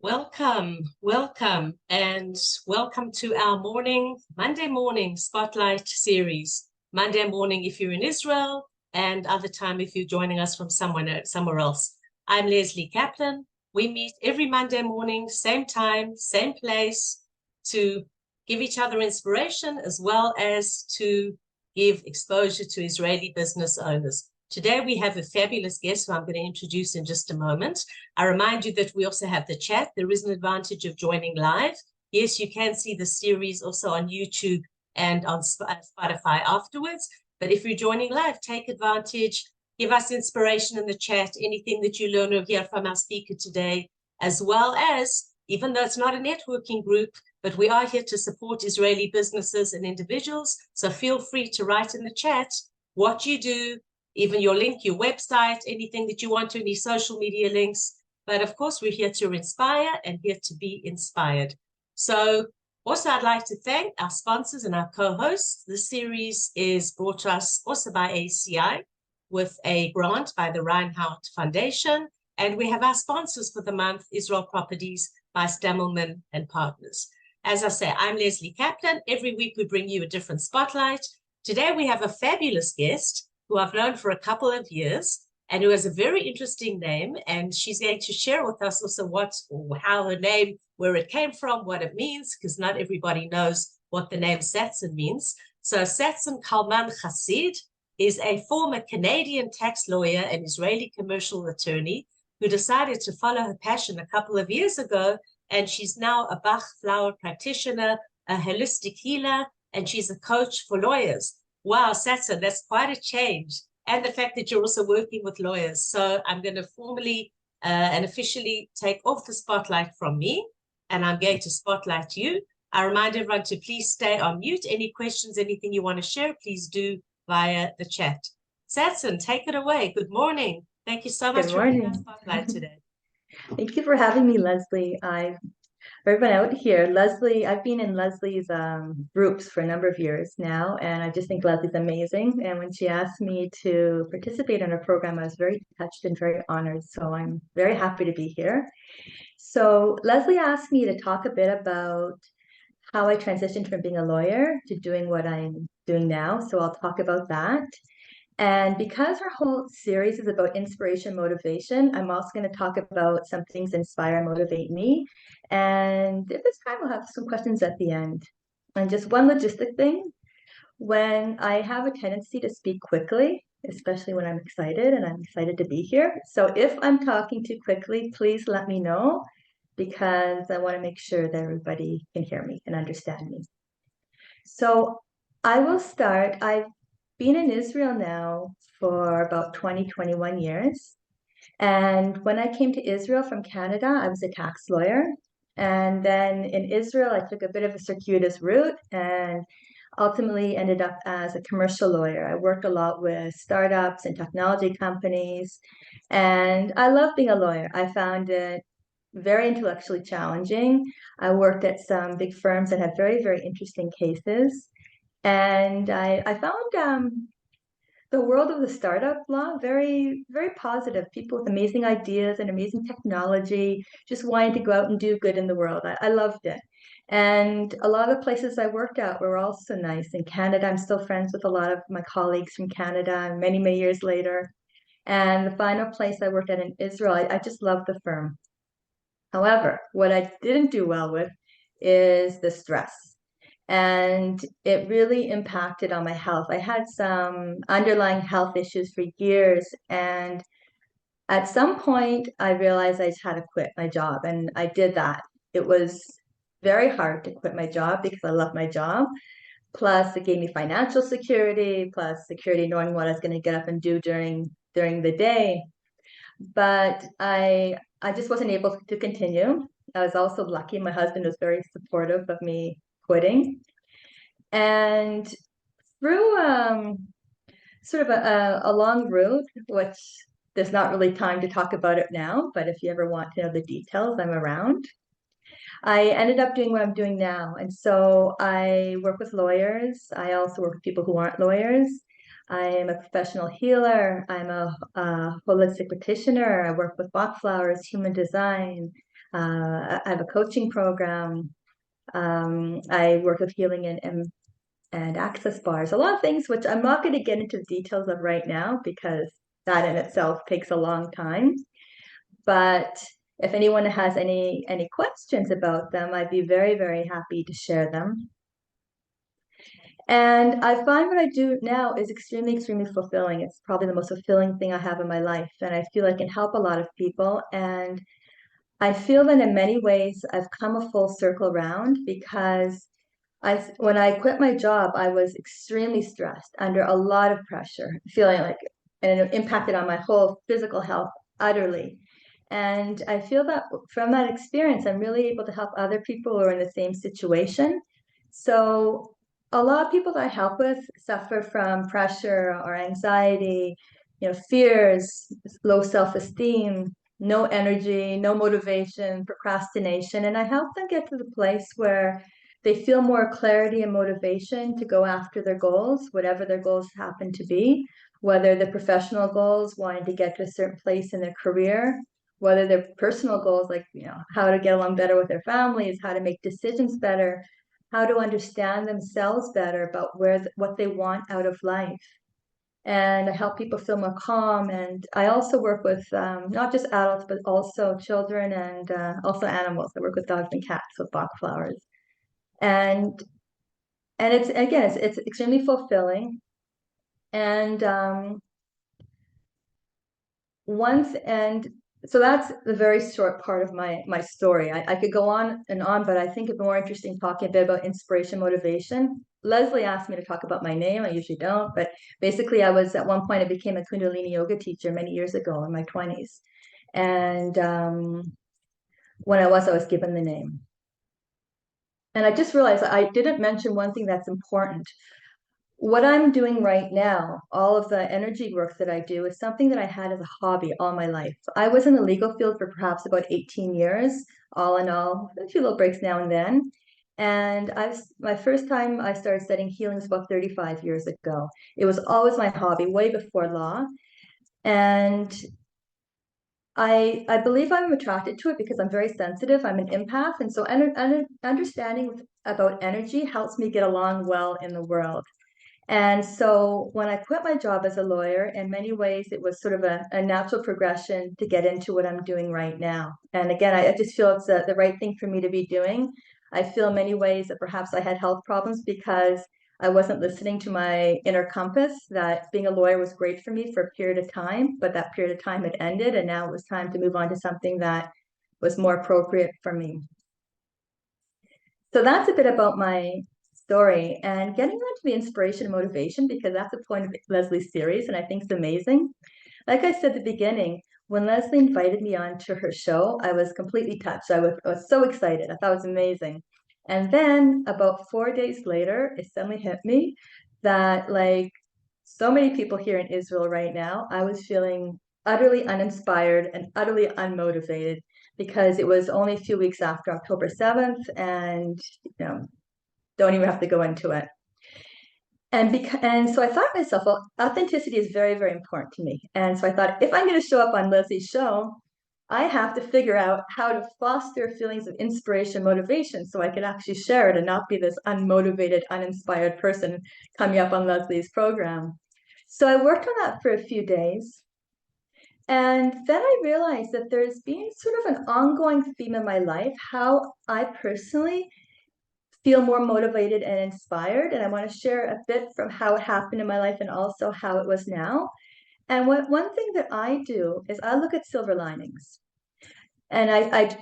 And welcome to our Monday morning spotlight series. Monday morning if you're in Israel, and other time if you're joining us from somewhere else. I'm Lesley Kaplan. We meet every Monday morning, same time, same place, to give each other inspiration as well as to give exposure to Israeli business owners. Today we have a fabulous guest who I'm going to introduce in just a moment. I remind you that we also have the chat. There is an advantage of joining live. Yes, you can see the series also on YouTube and on Spotify afterwards. But if you're joining live, take advantage. Give us inspiration in the chat, anything that you learn or hear from our speaker today, as well as, even though it's not a networking group, but we are here to support Israeli businesses and individuals. So feel free to write in the chat what you do, even your link, your website, anything that you want to, any social media links. But of course, we're here to inspire and here to be inspired. So also, I'd like to thank our sponsors and our co-hosts. This series is brought to us also by ACI with a grant by the Reinhardt Foundation. And we have our sponsors for the month, Israel Properties by Stammelman and Partners. As I say, I'm Lesley Kaplan. Every week we bring you a different spotlight. Today we have a fabulous guest who I've known for a couple of years and who has a very interesting name. And she's going to share with us also how her name, where it came from, what it means, because not everybody knows what the name Sat-Sung means. So Sat-Sung Kalman Hassid is a former Canadian tax lawyer and Israeli commercial attorney who decided to follow her passion a couple of years ago. And she's now a Bach Flower practitioner, a holistic healer, and she's a coach for lawyers. Wow, Sat-Sung, that's quite a change. And the fact that you're also working with lawyers. So I'm going to formally and officially take off the spotlight from me, and I'm going to spotlight you. I remind everyone to please stay on mute. Any questions, anything you want to share, please do via the chat. Sat-Sung, take it away. Good morning. Thank you so much Good for being morning. on spotlight today. Thank you for having me, Lesley. For everyone out here, Lesley, I've been in Lesley's groups for a number of years now, and I just think Lesley's amazing. And when she asked me to participate in her program, I was very touched and very honored. So I'm very happy to be here. So Lesley asked me to talk a bit about how I transitioned from being a lawyer to doing what I'm doing now. So I'll talk about that. And because our whole series is about inspiration, motivation, I'm also going to talk about some things that inspire and motivate me. And if there's time, we'll have some questions at the end. And just one logistic thing, when I have a tendency to speak quickly, especially when I'm excited, and I'm excited to be here. So if I'm talking too quickly, please let me know, because I want to make sure that everybody can hear me and understand me. So I will start. I've been in Israel now for about 21 years. And when I came to Israel from Canada, I was a tax lawyer. And then in Israel, I took a bit of a circuitous route and ultimately ended up as a commercial lawyer. I worked a lot with startups and technology companies. And I love being a lawyer. I found it very intellectually challenging. I worked at some big firms that had very, very interesting cases. And I found the world of the startup law very, very positive. People with amazing ideas and amazing technology, just wanting to go out and do good in the world. I loved it. And a lot of the places I worked at were also nice. In Canada, I'm still friends with a lot of my colleagues from Canada many, many years later. And the final place I worked at in Israel, I just loved the firm. However, what I didn't do well with is the stress. And it really impacted on my health. I had some underlying health issues for years. And at some point, I realized I just had to quit my job. And I did that. It was very hard to quit my job because I love my job. Plus, it gave me financial security, plus security knowing what I was going to get up and do during the day. But I just wasn't able to continue. I was also lucky. My husband was very supportive of me quitting. And through sort of a long route, which there's not really time to talk about it now, but if you ever want to know the details, I'm around. I ended up doing what I'm doing now. And so I work with lawyers. I also work with people who aren't lawyers. I am a professional healer. I'm a holistic practitioner. I work with Bach Flowers, human design. I have a coaching program. I work with healing and access bars, a lot of things which I'm not going to get into the details of right now because that in itself takes a long time. But if anyone has any questions about them, I'd be very, very happy to share them. And I find what I do now is extremely, extremely fulfilling. It's probably the most fulfilling thing I have in my life. And I feel I can help a lot of people. And I feel that in many ways I've come a full circle round because when I quit my job, I was extremely stressed, under a lot of pressure, feeling like, and it impacted on my whole physical health utterly. And I feel that from that experience, I'm really able to help other people who are in the same situation. So a lot of people that I help with suffer from pressure or anxiety, fears, low self-esteem, no energy, no motivation, procrastination. And I help them get to the place where they feel more clarity and motivation to go after their goals, whatever their goals happen to be, whether they're professional goals, wanting to get to a certain place in their career, whether they're personal goals, like, how to get along better with their families, how to make decisions better, how to understand themselves better about what they want out of life. And I help people feel more calm. And I also work with not just adults, but also children and also animals. I work with dogs and cats with Bach Flowers. And it's, again, it's extremely fulfilling. And so that's the very short part of my story. I could go on and on, but I think it's more interesting talking a bit about inspiration, motivation. Lesley asked me to talk about my name. I usually don't, but basically at one point I became a Kundalini yoga teacher many years ago in my 20s. And when I was given the name. And I just realized I didn't mention one thing that's important. What I'm doing right now, all of the energy work that I do, is something that I had as a hobby all my life. I was in the legal field for perhaps about 18 years, all in all, a few little breaks now and then. And my first time I started studying healing was about 35 years ago. It was always my hobby, way before law. And I believe I'm attracted to it because I'm very sensitive. I'm an empath. And so understanding about energy helps me get along well in the world. And so when I quit my job as a lawyer, in many ways, it was sort of a natural progression to get into what I'm doing right now. And again, I just feel it's the right thing for me to be doing. I feel in many ways that perhaps I had health problems because I wasn't listening to my inner compass, that being a lawyer was great for me for a period of time, but that period of time had ended, and now it was time to move on to something that was more appropriate for me. So that's a bit about my story, and getting on to the inspiration and motivation, because that's the point of Lesley's series, and I think it's amazing. Like I said at the beginning, when Lesley invited me onto her show, I was completely touched. I was so excited. I thought it was amazing. And then about 4 days later, it suddenly hit me that, like so many people here in Israel right now, I was feeling utterly uninspired and utterly unmotivated because it was only a few weeks after October 7th, and don't even have to go into it. And so I thought to myself, well, authenticity is very, very important to me. And so I thought, if I'm going to show up on Lesley's show, I have to figure out how to foster feelings of inspiration, motivation, so I can actually share it and not be this unmotivated, uninspired person coming up on Lesley's program. So I worked on that for a few days. And then I realized that there's been sort of an ongoing theme in my life, how I personally feel more motivated and inspired. And I want to share a bit from how it happened in my life and also how it was now. And one thing that I do is I look at silver linings. And I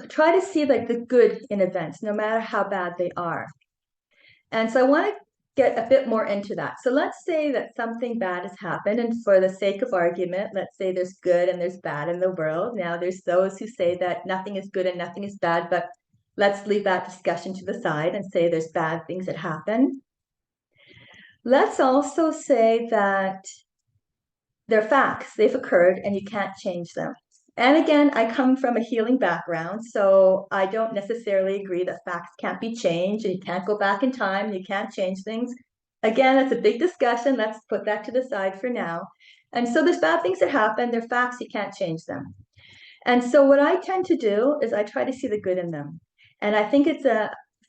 try to see like the good in events, no matter how bad they are. And so I want to get a bit more into that. So let's say that something bad has happened, and for the sake of argument, let's say there's good and there's bad in the world. Now there's those who say that nothing is good and nothing is bad, but let's leave that discussion to the side and say there's bad things that happen. Let's also say that they're facts, they've occurred, and you can't change them. And again, I come from a healing background, so I don't necessarily agree that facts can't be changed and you can't go back in time and you can't change things. Again, that's a big discussion. Let's put that to the side for now. And so there's bad things that happen. They're facts, you can't change them. And so what I tend to do is I try to see the good in them. And I think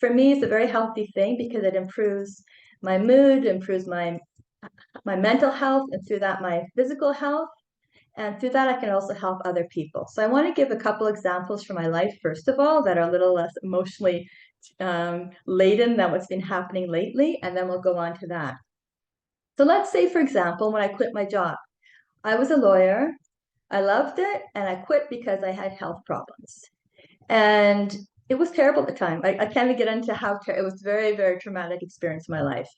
for me, it's a very healthy thing because it improves my mood, improves my mental health, and through that, my physical health. And through that, I can also help other people. So I want to give a couple examples from my life, first of all, that are a little less emotionally laden than what's been happening lately. And then we'll go on to that. So let's say, for example, when I quit my job, I was a lawyer. I loved it, and I quit because I had health problems. And it was terrible at the time. I can't even get into how it was very, very traumatic experience in my life.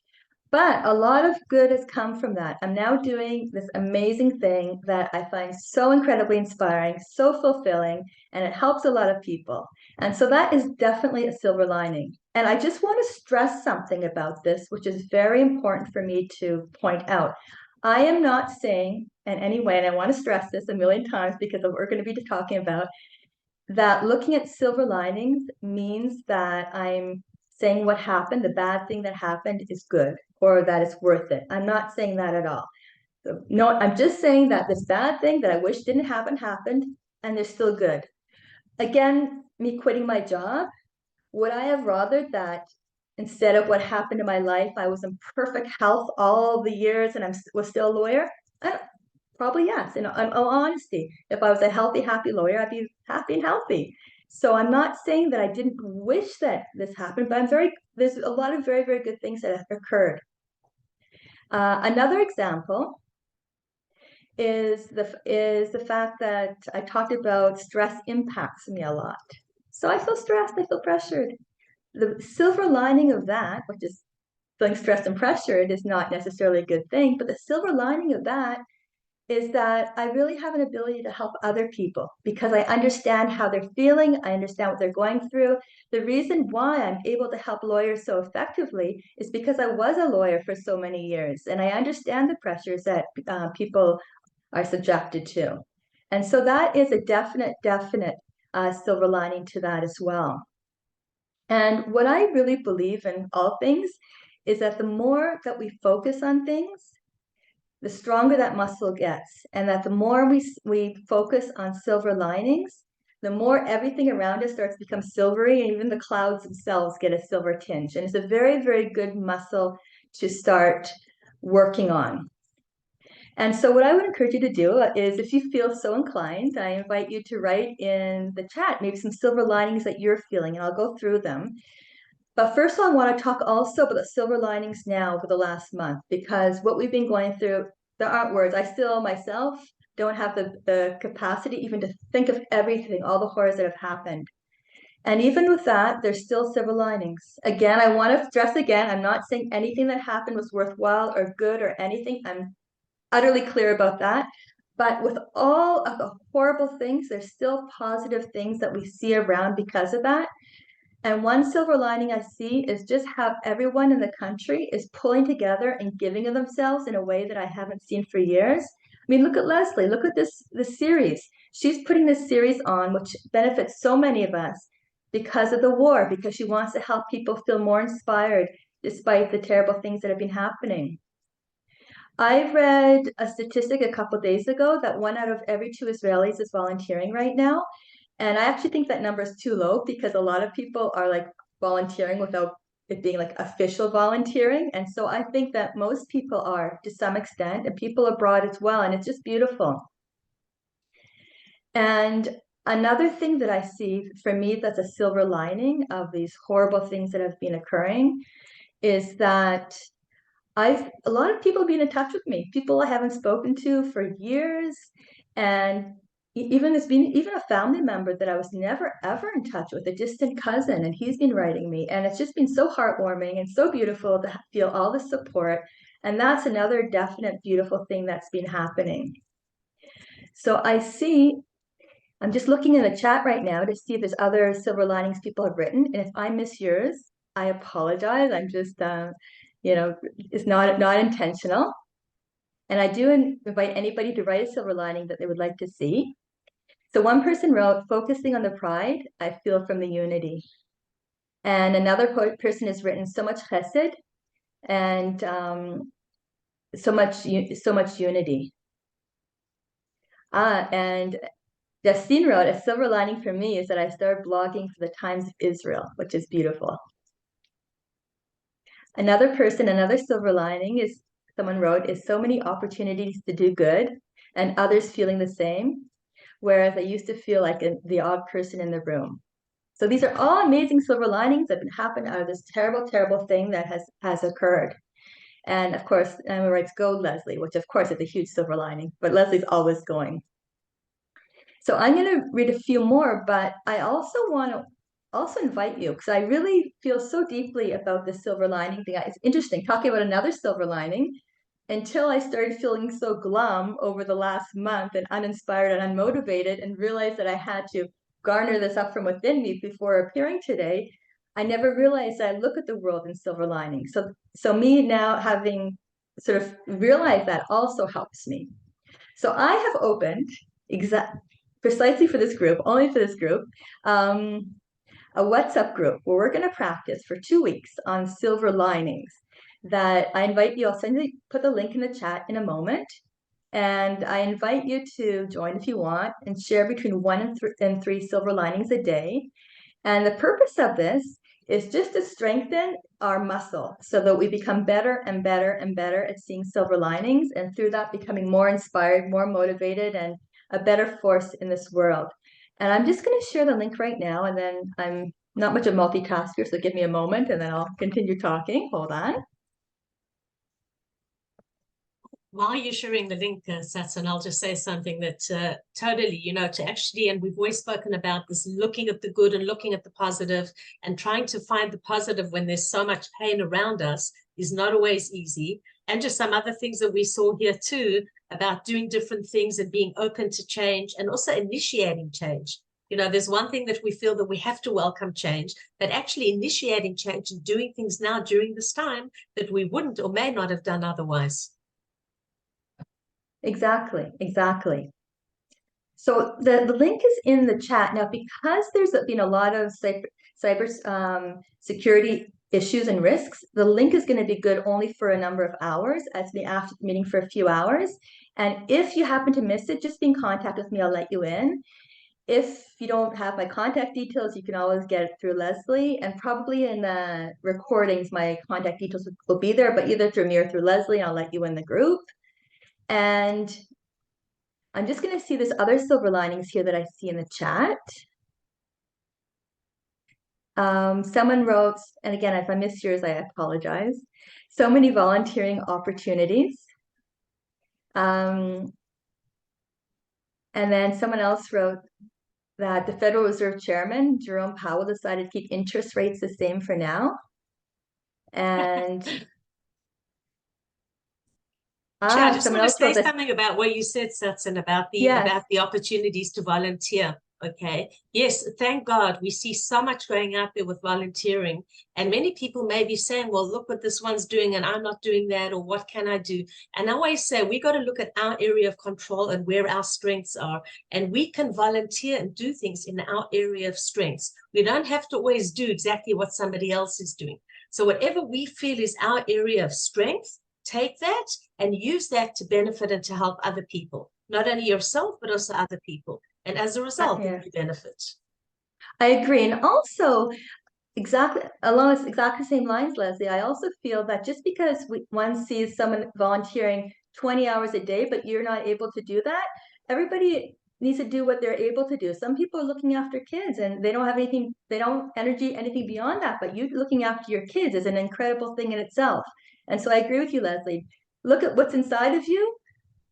But a lot of good has come from that. I'm now doing this amazing thing that I find so incredibly inspiring, so fulfilling, and it helps a lot of people. And so that is definitely a silver lining. And I just want to stress something about this, which is very important for me to point out. I am not saying in any way, and I want to stress this a million times because of what we're going to be talking about, that looking at silver linings means that I'm saying what happened, the bad thing that happened is good or that it's worth it. I'm not saying that at all. So, no, I'm just saying that this bad thing that I wish didn't happen happened and they're still good. Again, me quitting my job, would I have rathered that instead of what happened in my life, I was in perfect health all the years and I was still a lawyer? Probably yes. In all honesty, if I was a healthy, happy lawyer, I'd be happy and healthy. So I'm not saying that I didn't wish that this happened, but there's a lot of very, very good things that have occurred. Another example is the fact that I talked about stress impacts me a lot. So I feel stressed, I feel pressured. The silver lining of that, which is feeling stressed and pressured, is not necessarily a good thing, but the silver lining of that is that I really have an ability to help other people because I understand how they're feeling. I understand what they're going through. The reason why I'm able to help lawyers so effectively is because I was a lawyer for so many years and I understand the pressures that people are subjected to. And so that is a definite silver lining to that as well. And what I really believe in all things is that the more that we focus on things, the stronger that muscle gets, and that the more we focus on silver linings, the more everything around us starts to become silvery, and even the clouds themselves get a silver tinge. And it's a very, very good muscle to start working on. And so what I would encourage you to do is, if you feel so inclined, I invite you to write in the chat maybe some silver linings that you're feeling, and I'll go through them. But first, I want to talk also about the silver linings now for the last month, because what we've been going through, there aren't words. I still myself don't have the capacity even to think of everything, all the horrors that have happened. And even with that, there's still silver linings. Again, I want to stress again, I'm not saying anything that happened was worthwhile or good or anything. I'm utterly clear about that. But with all of the horrible things, there's still positive things that we see around because of that. And one silver lining I see is just how everyone in the country is pulling together and giving of themselves in a way that I haven't seen for years. I mean, look at Lesley, look at this series. She's putting this series on, which benefits so many of us because of the war, because she wants to help people feel more inspired despite the terrible things that have been happening. I read a statistic a couple days ago that 1 out of every 2 Israelis is volunteering right now. And I actually think that number is too low because a lot of people are like volunteering without it being like official volunteering. And so I think that most people are to some extent, and people abroad as well. And it's just beautiful. And another thing that I see for me that's a silver lining of these horrible things that have been occurring is that a lot of people have been in touch with me, people I haven't spoken to for years. And even a family member that I was never ever in touch with, a distant cousin, and he's been writing me, and it's just been so heartwarming and so beautiful to feel all the support. And that's another definite beautiful thing that's been happening. So I'm just looking in the chat right now to see if there's other silver linings people have written, and if I miss yours, I apologize. I'm just it's not intentional. And I do invite anybody to write a silver lining that they would like to see. So one person wrote, focusing on the pride I feel from the unity. And another person has written, so much chesed and so much unity. And Justine wrote, a silver lining for me is that I started blogging for the Times of Israel, which is beautiful. Another silver lining is, someone wrote, is so many opportunities to do good and others feeling the same, whereas I used to feel like the odd person in the room. So these are all amazing silver linings that have happened out of this terrible, terrible thing that has occurred. And of course, Emma writes, go Lesley, which of course is a huge silver lining, but Leslie's always going. So I'm going to read a few more, but I also want to invite you, because I really feel so deeply about the silver lining thing. It's interesting talking about another silver lining until I started feeling so glum over the last month and uninspired and unmotivated, and realized that I had to garner this up from within me before appearing today. I never realized that I look at the world in silver linings. So me now having sort of realized that also helps me. So I have opened precisely for this group, only for this group, a WhatsApp group where we're going to practice for 2 weeks on silver linings. That I invite you, put the link in the chat in a moment. And I invite you to join if you want and share between 1 and 3 silver linings a day. And the purpose of this is just to strengthen our muscle so that we become better and better and better at seeing silver linings, and through that becoming more inspired, more motivated, and a better force in this world. And I'm just going to share the link right now, and then I'm not much of a multitasker, so give me a moment and then I'll continue talking. Hold on. While you're sharing the link, Sat-Sung, I'll just say something that totally, to actually, and we've always spoken about this, looking at the good and looking at the positive and trying to find the positive when there's so much pain around us is not always easy. And just some other things that we saw here too, about doing different things and being open to change and also initiating change. There's one thing that we feel that we have to welcome change, but actually initiating change and doing things now during this time that we wouldn't or may not have done otherwise. Exactly. So the link is in the chat now, because there's been a lot of cyber security issues and risks. The link is going to be good only for a number of hours, as the after meeting for a few hours. And if you happen to miss it, just be in contact with me. I'll let you in. If you don't have my contact details, you can always get it through Lesley, and probably in the recordings, my contact details will be there, but either through me or through Lesley, I'll let you in the group. And I'm just going to see this other silver linings here that I see in the chat. Someone wrote, and again, if I missed yours, I apologize. So many volunteering opportunities. And then someone else wrote that the Federal Reserve Chairman, Jerome Powell, decided to keep interest rates the same for now. And I just someone want to else wrote say that. something about what you said, Sat-Sung, about Yes. the opportunities to volunteer. Okay. Yes, thank God we see so much going out there with volunteering. And many people may be saying, well, look what this one's doing and I'm not doing that, or what can I do? And I always say we got to look at our area of control and where our strengths are. And we can volunteer and do things in our area of strengths. We don't have to always do exactly what somebody else is doing. So whatever we feel is our area of strength, take that and use that to benefit and to help other people, not only yourself, but also other people. And as a result, Yeah. you benefit. I agree. And also, along exactly the same lines, Lesley, I also feel that just because one sees someone volunteering 20 hours a day, but you're not able to do that, everybody needs to do what they're able to do. Some people are looking after kids and they don't have anything, anything beyond that, but you looking after your kids is an incredible thing in itself. And so I agree with you, Lesley. Look at what's inside of you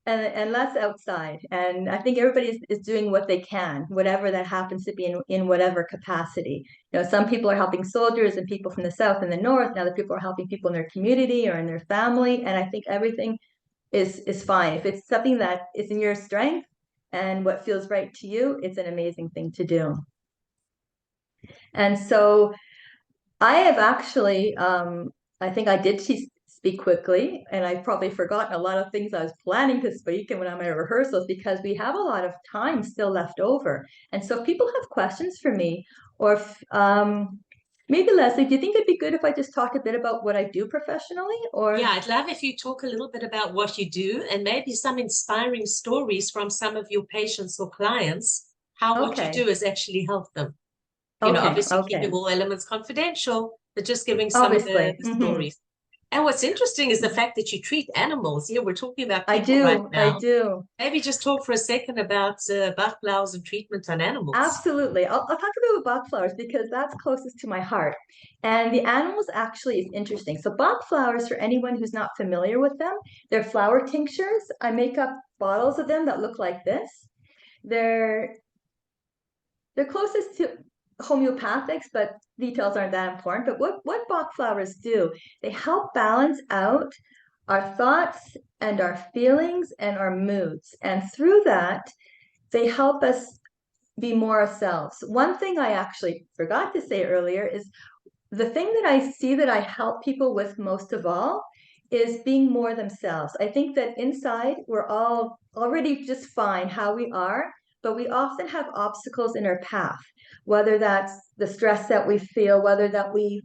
and less outside. And I think everybody is doing what they can, whatever that happens to be in whatever capacity. Some people are helping soldiers and people from the South and the North, and other people are helping people in their community or in their family. And I think everything is fine. If it's something that is in your strength and what feels right to you, it's an amazing thing to do. And so I have actually, I think I did speak quickly, and I've probably forgotten a lot of things I was planning to speak and when I'm at rehearsals, because we have a lot of time still left over. And so if people have questions for me, or if, maybe Lesley, do you think it'd be good if I just talk a bit about what I do professionally? Or yeah, I'd love if you talk a little bit about what you do and maybe some inspiring stories from some of your patients or clients how what you Okay. do is actually help them. Okay. Obviously keeping Okay. all elements confidential, but just giving some of Obviously. the stories. And what's interesting is the fact that you treat animals. We're talking about I people right do. I now. do. Maybe just talk for a second about Bach Flowers and treatment on animals. Absolutely. I'll talk a bit about Bach flowers because that's closest to my heart. And the animals actually is interesting. So Bach flowers, for anyone who's not familiar with them, they're flower tinctures. I make up bottles of them that look like this. They're closest to homeopathics, but details aren't that important. But what Bach flowers do, they help balance out our thoughts and our feelings and our moods. And through that, they help us be more ourselves. One thing I actually forgot to say earlier is the thing that I see that I help people with most of all is being more themselves. I think that inside we're all already just fine how we are, but we often have obstacles in our path, whether that's the stress that we feel, whether that we,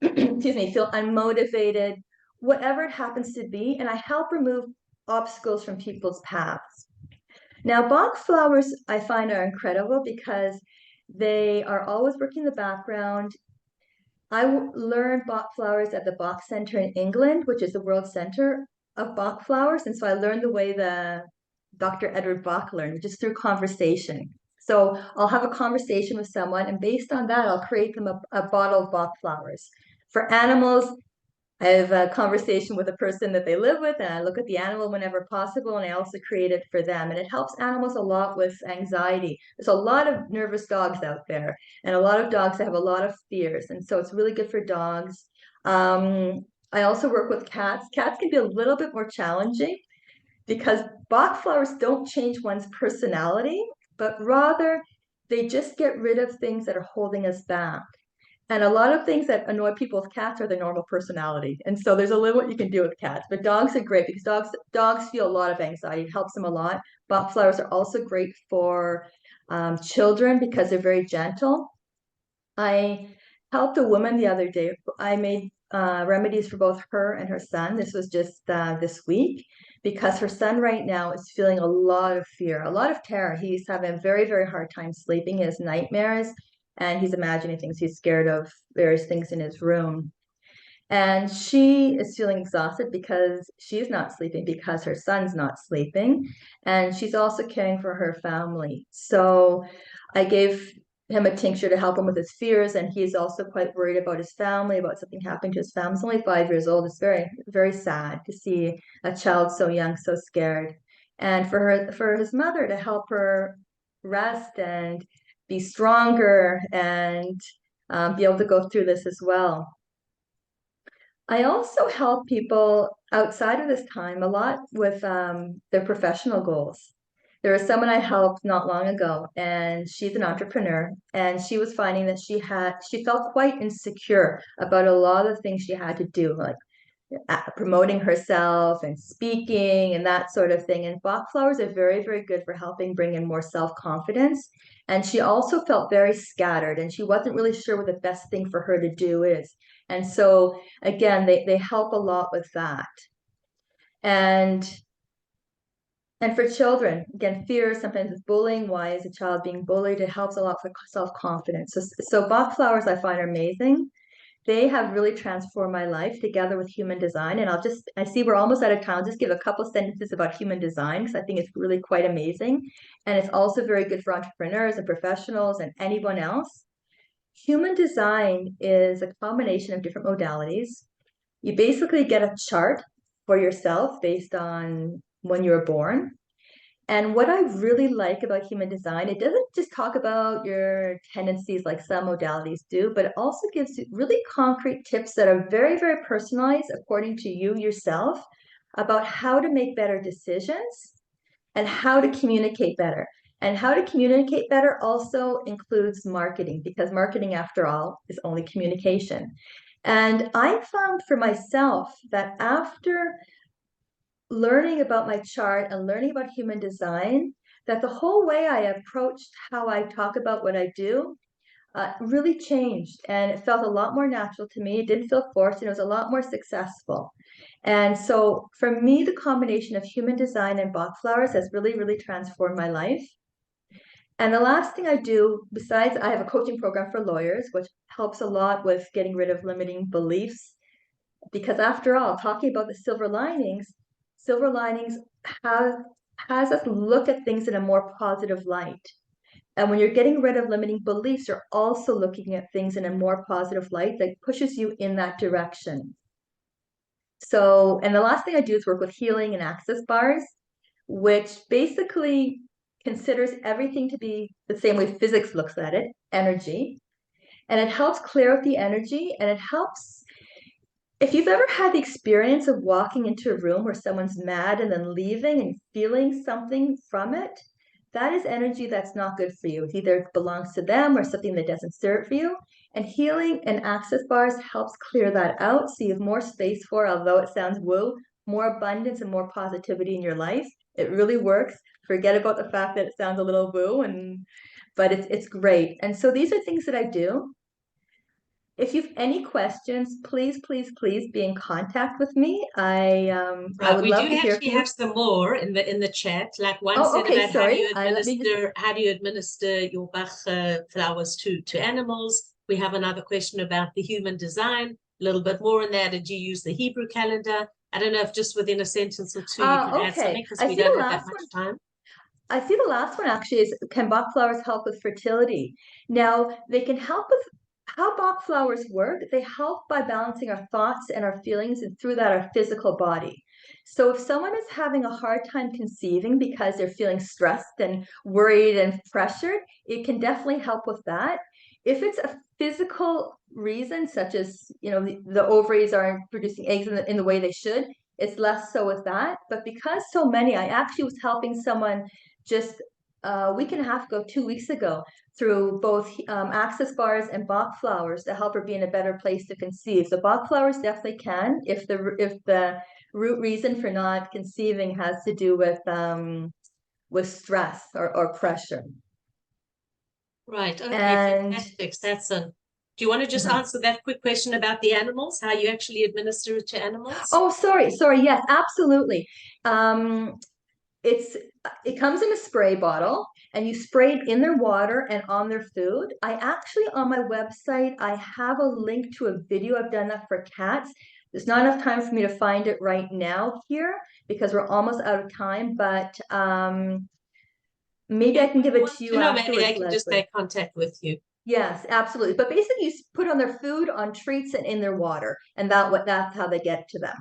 excuse me, feel unmotivated, whatever it happens to be. And I help remove obstacles from people's paths. Now, Bach flowers I find are incredible because they are always working in the background. I learned Bach flowers at the Bach Center in England, which is the world center of Bach flowers. And so I learned the way the Dr. Edward Bach learned, just through conversation. So I'll have a conversation with someone, and based on that, I'll create them a bottle of Bach flowers. For animals, I have a conversation with a person that they live with, and I look at the animal whenever possible, and I also create it for them. And it helps animals a lot with anxiety. There's a lot of nervous dogs out there, and a lot of dogs that have a lot of fears. And so it's really good for dogs. I also work with cats. Cats can be a little bit more challenging because Bach flowers don't change one's personality, but rather they just get rid of things that are holding us back. And a lot of things that annoy people with cats are their normal personality. And so there's a little what you can do with cats. But dogs are great because dogs feel a lot of anxiety. It helps them a lot. Bach flowers are also great for children because they're very gentle. I helped a woman the other day. I made remedies for both her and her son. This was just this week because her son right now is feeling a lot of fear, a lot of terror. He's having a very, very hard time sleeping. He has nightmares and he's imagining things. He's scared of various things in his room. And she is feeling exhausted because she's not sleeping because her son's not sleeping. And she's also caring for her family. So I gave him a tincture to help him with his fears. And he's also quite worried about his family, about something happening to his family. He's only 5 years old. It's very, very sad to see a child so young, so scared. And for his mother to help her rest and be stronger and be able to go through this as well. I also help people outside of this time a lot with their professional goals. There was someone I helped not long ago, and she's an entrepreneur, and she was finding that she felt quite insecure about a lot of the things she had to do, like promoting herself and speaking and that sort of thing. And Bach flowers are very, very good for helping bring in more self-confidence. And she also felt very scattered and she wasn't really sure what the best thing for her to do is. And so again, they help a lot with that. And for children, again, fear, sometimes it's bullying. Why is a child being bullied? It helps a lot for self-confidence. So Bach flowers I find are amazing. They have really transformed my life together with human design. And I see we're almost out of time. I'll just give a couple sentences about human design because I think it's really quite amazing. And it's also very good for entrepreneurs and professionals and anyone else. Human design is a combination of different modalities. You basically get a chart for yourself based on when you were born. And what I really like about human design, it doesn't just talk about your tendencies like some modalities do, but it also gives you really concrete tips that are very, very personalized according to you yourself about how to make better decisions and how to communicate better. And how to communicate better also includes marketing because marketing, after all, is only communication. And I found for myself that after learning about my chart and learning about human design, that the whole way I approached how I talk about what I do really changed. And it felt a lot more natural to me. It didn't feel forced and it was a lot more successful. And so for me, the combination of human design and Bach flowers has really, really transformed my life. And the last thing I do, besides I have a coaching program for lawyers, which helps a lot with getting rid of limiting beliefs. Because after all, talking about the silver linings has us look at things in a more positive light. And when you're getting rid of limiting beliefs, you're also looking at things in a more positive light that pushes you in that direction. So, and the last thing I do is work with healing and access bars, which basically considers everything to be the same way physics looks at it, energy. And it helps clear out the energy, and it helps. If you've ever had the experience of walking into a room where someone's mad and then leaving and feeling something from it, that is energy that's not good for you. It either belongs to them or something that doesn't serve you. And healing and access bars helps clear that out so you have more space for, although it sounds woo, more abundance and more positivity in your life. It really works. Forget about the fact that it sounds a little woo, but it's great. And so these are things that I do. If you've any questions, please, please, please be in contact with me. I would We love do to hear actually from you. have some more in the chat. Like one Oh, said okay, about sorry. Let me just. how do you administer your Bach flowers to animals? We have another question about the human design. A little bit more on that. Did you use the Hebrew calendar? I don't know if just within a sentence or two you can add something Okay. because I we see the don't have that last much one. time. I see the last one actually is, can Bach flowers help with fertility? Now, they can help with how Bach flowers work. They help by balancing our thoughts and our feelings, and through that, our physical body. So if someone is having a hard time conceiving because they're feeling stressed and worried and pressured, it can definitely help with that. If it's a physical reason, such as, the ovaries aren't producing eggs in the way they should, it's less so with that. But because so many, I actually was helping someone just a week and a half ago, 2 weeks ago, through both access bars and Bach flowers to help her be in a better place to conceive. So Bach flowers definitely can, if the root reason for not conceiving has to do with stress or pressure. Right. Okay. And Fantastic. Sat-Sung. Do you want to just mhm. answer that quick question about the animals, how you actually administer it to animals? Oh, sorry. Yes, absolutely. Um, it comes in a spray bottle, and you spray it in their water and on their food. I actually, on my website, I have a link to a video. I've done that for cats. There's not enough time for me to find it right now here because we're almost out of time, but maybe I can give it to you know, maybe I afterwards, can just Lesley. make contact with you. Yes, absolutely. But basically, you put on their food, on treats, and in their water, and that's how they get to them.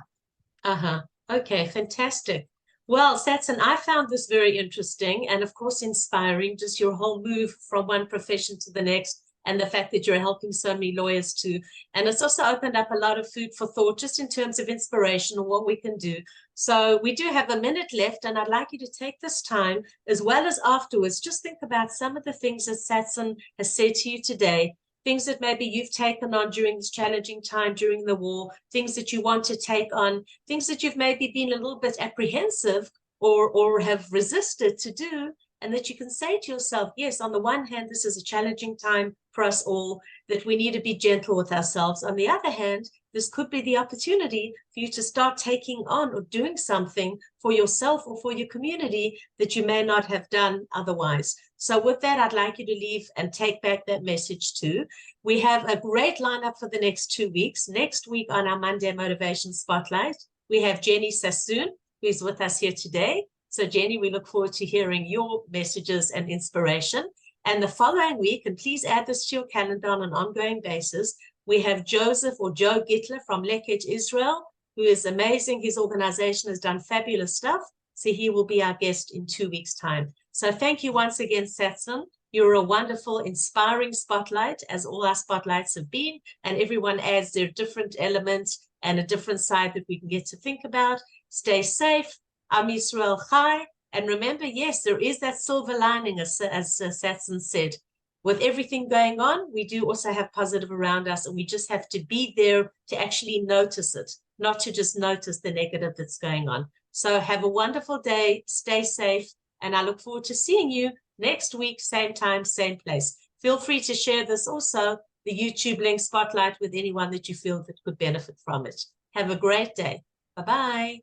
Uh-huh. Okay, fantastic. Well, Satson, I found this very interesting and, of course, inspiring, just your whole move from one profession to the next and the fact that you're helping so many lawyers too. And it's also opened up a lot of food for thought just in terms of inspiration and what we can do. So we do have a minute left, and I'd like you to take this time, as well as afterwards, just think about some of the things that Satson has said to you today, things that maybe you've taken on during this challenging time during the war, things that you want to take on, things that you've maybe been a little bit apprehensive or have resisted to do, and that you can say to yourself, yes, on the one hand, this is a challenging time for us all, that we need to be gentle with ourselves. On the other hand, this could be the opportunity for you to start taking on or doing something for yourself or for your community that you may not have done otherwise. So with that, I'd like you to leave and take back that message too. We have a great lineup for the next 2 weeks. Next week on our Monday Motivation Spotlight, we have Jenny Sassoon, who's with us here today. So Jenny, we look forward to hearing your messages and inspiration. And the following week, and please add this to your calendar on an ongoing basis, we have Joseph or Joe Gittler from Leket, Israel, who is amazing. His organization has done fabulous stuff. So he will be our guest in 2 weeks' time. So thank you once again, Satsun. You're a wonderful, inspiring spotlight, as all our spotlights have been, and everyone adds their different elements and a different side that we can get to think about. Stay safe. Am Yisrael Chai. And remember, yes, there is that silver lining, as Satsun said. With everything going on, we do also have positive around us, and we just have to be there to actually notice it, not to just notice the negative that's going on. So have a wonderful day. Stay safe. And I look forward to seeing you next week, same time, same place. Feel free to share this also, the YouTube link spotlight, with anyone that you feel that could benefit from it. Have a great day. Bye-bye.